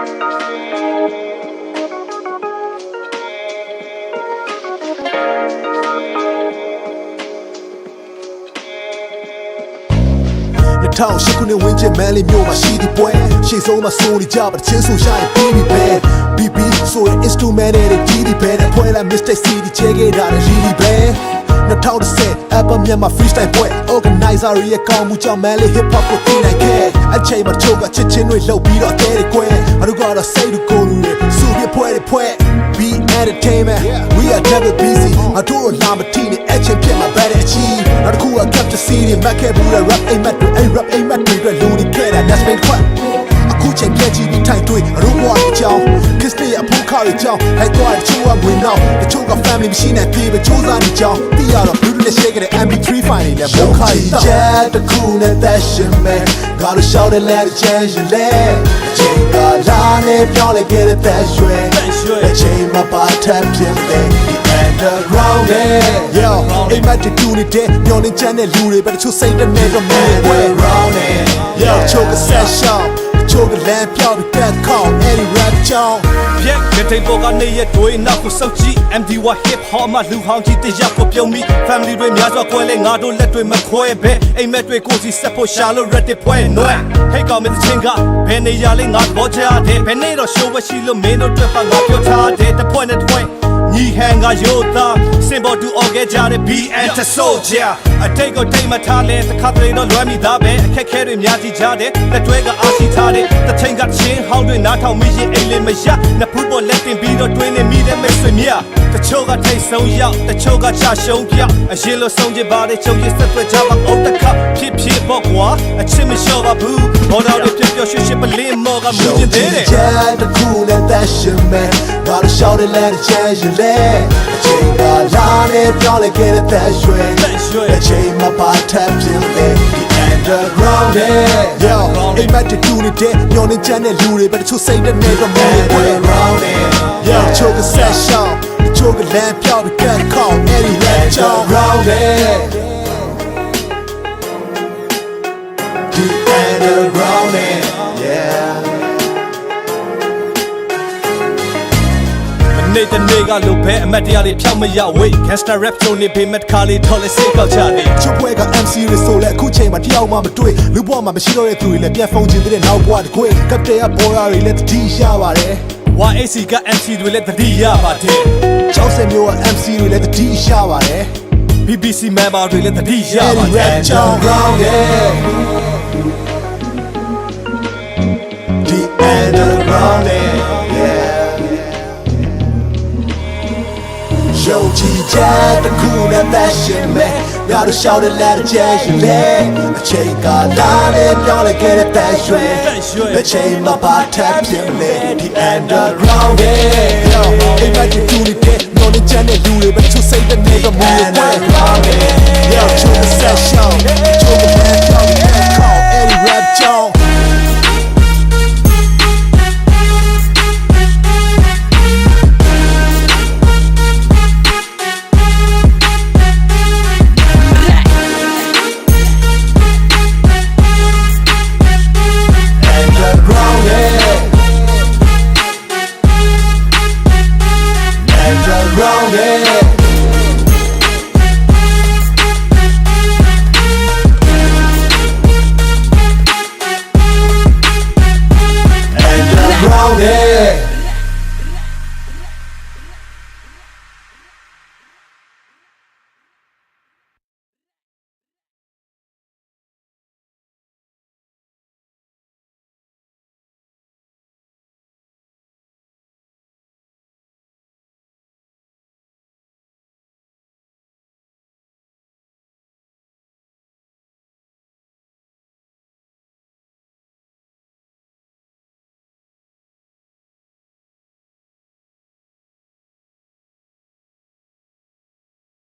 ထောင်ရှိခုနဲ့ဝင်းကျင်မန်းလေးမျိုးမှာရှိဒီပွဲရှေ့ဆုံးမှာစိုးနေကြပါချင်းဆိုရရင်ပြီးပြီပဲ BB ဆိုရင် instrument နဲ့ဒီဒီပဲတဲ့ဖွဲလာ Mr. CD ချဲခဲ့တာလည်းရီပဲ2010 Apple မြန်မာ freestyle ပွဲ organizer ရဲ့ကောင်းမှုကြောင့်မန်းလေး hip hop ကိုသိနိုင်ခဲ့အချိန်မှာချိုးကချစ်ချင်းတွေလှုပ်ပြီးတော့တဲတွေကွဲငါတို့ကတော့စိတ်တူကိုယ်လူတွေစုပြဖွဲတွေဖွဲ Be entertainment we are never busy ငါတို့လာမထီနေအချင်းဖြစ်မှာပဲတဲ့အချီနောက်တစ်ခုက capture CD မက်ခဲ့ဘူးတဲ့ rap အိမ်မက်တွေအဲ့ rap အိမ်မက်တွေလူတွေခဲ့တာ that's been fun အခုချိန်ပြည့်ကြည့်ပြီးထိုင်တွေ့အရိုးဘွားအကြောင်း kiss ရဲ့အဖို့ခါရဲ့အကြောင်းလိုက်သွားတဲ့ချိုးကဝင်တော့တချို့က family မရှိနိုင်ပြေးပဲချိုးစားနေကြောင်းသိရတော့ blue နဲ့ shake တဲ့ MP3 file နဲ့ဘုခါရဲ့ချက်တခုနဲ့that shit man gotta shout it let it change your leg ချိန်ကလာနေပြောင်းလဲခဲ့တဲ့that shit အချိန်မှာပါထပ်ဖြစ်တဲ့ underground yo အိမ်မက်တွေတူနေတဲ့မျောနေချမ်းတဲ့လူတွေပဲတချို့စိတ်နဲ့တော့မင်းဝဲ round yo ချိုးကဆက်ရှောင်းချိုးကလမ်းပြောင်းပြီးတက်ခေါင်းအဲ့ဒီ rap ကြောင်းပြက်ကြတဲ့ပေါ်ကနေရတွေနောက်ကိုစောက်ကြည့် MD1 hip hop မှာလူဟောင်းကြီးတရားကိုပြုံးမိ family တွေများစွာကွဲလဲငါတို့လက်တွေမခွဲပဲအိမ်မက်တွေကိုစီဆက်ဖို့ရှာလို့ ready ဖွဲနွဲဟဲ့ကောင်မင်းချင်းကဘယ်နေရလဲငါဘောချတယ်ဘယ်နေတော့ show ရှိလို့မင်းတို့တွေ့ပါငါပြောထားတယ်တပွဲနဲ့တပွဲညီဟန်ကရိုးသားစင်ပေါ်တူအော်ခဲ့ကြတဲ့ BN တဆိုးကြအတိတ်ကိုတိတ်မထားလဲတစ်ခါတလေတော့လွမ်းမိသားပဲအခက်ခဲတွေများကြီးကြတယ်လက်တွဲကအားရှိထားတယ်တစ်ချိန်ကချင်းဟောင်းတွေနားထောင်မိရင်အိမ်လေးမရနှစ်ဖူးပေါ်လက်တင်ပြီးတော့တွင်းနေမိတဲ့မိတ်ဆွေများတချို့ကထိတ်ဆုံးရောက်တချို့ကချရှုံးပြောက်အရင်လိုဆုံးချင်ပါတယ်ချုပ်ရဆက်သွဲကြပါအုတ်တခဖြစ်ဖြစ်ပေါ့ကွာအချစ်မလျှော့ပါဘူးဘောတော်တွေပြပြရွှေရွှေပလင်းမော်ကမူကျင်သေးတယ်ချက်တခုနဲ့ that shit man gotta shout it let it change your legအချိန်ကလာနေပြောင်းလဲခဲ့တဲ့ that shit အချိန်မှာပါထပ်ဖြစ်တဲ့ underground yo အိမ်မက်တွေတူနေတဲ့မျောနေချမ်းတဲ့လူတွေပဲတချို့စိတ်နဲ့တော့မင်းဝဲ round yo ချိုးကဆက်ရှောင်းချိုးကလမ်းပြောင်းပြီးတက်ခေါင်းအဲ့ဒီ rap ကြောင်း round the underground yeahနေတဲ့နေကလို့ပဲအမတ်တရားတွေဖြောက်မရဝေး gangster rap ချုံနေပေမဲ့ခါလေးထော်လဲစိတ်ကောက်ချတယ်ချိုးပွဲက MC တွေဆိုလဲအခုချိန်မှာတယောက်မှမတွေ့လူဘွားမှာမရှိတော့တဲ့သူတွေလည်းပြန်ဖုန်းချင်တဲ့နောက်ဘွားတကွေးကပ်တဲ့ဘော်ရာတွေလည်းတတိရပါတယ် YAC က MC တွေလည်းတတိရပါတယ်60မျိုးက MC တွေလည်းတတိရပါတယ် BBC member တွေလည်းတတိရပါတယ် rap ကြောင်း round the underground yeah yo check the cool and that shit man gotta shout it let it change your leg a chain got down and y'all get it that shit the chain my part tap in the underground yo hey man you do it no the channel do it but you say the nigga move yo to the session to the man call any rap job